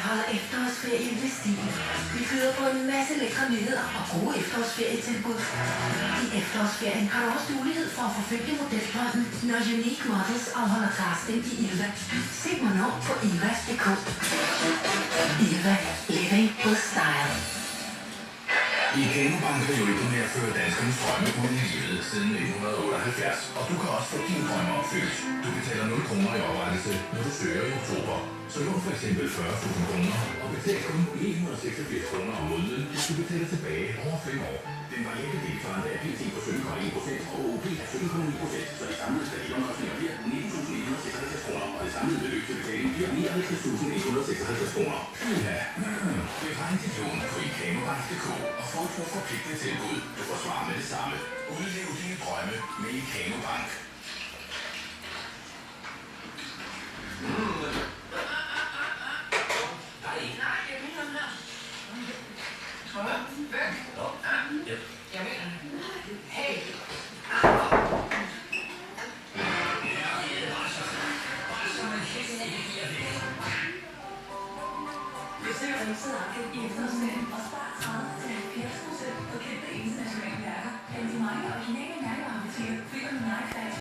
holder efterårsferie med Stine. Vi byder på en masse lækre nyheder og gode efterårsferietilbud. I efterårsferien har du også mulighed for at forfølge modeldrømmen, når Unique Models afholder casting i Ilva. Se hvornår på ilva.dk. Ilva. Living with style. IKEA Bank har hjulpet med at føre danskernes drømme ud i livet siden 1978, og du kan også få din drømme opfyldt. Du betaler 0 kroner i oprettelse, når du søger i oktober. Så lån for eksempel 40.000 kroner, og betal kun 986 kroner om måneden, hvis du betaler tilbage over 5 år. Den variable deltagende er PT på 17,1% og OP er 17,9%, så de samlede stadionsomkostninger bliver 19.956 kroner, og det samlede beløb til betaling bliver 59.156 kroner. Ja, beregn dit lån på IKEA-bank.dk og få et forpligtende tilbud. Du får svar med det samme. Udlev dine drømme med IKEA Bank. Besøg Rigsarkivet i efterårsferien og spar 30-70% på kendte internationale værker. Blandt de mange originale mærkevarebutikker finder du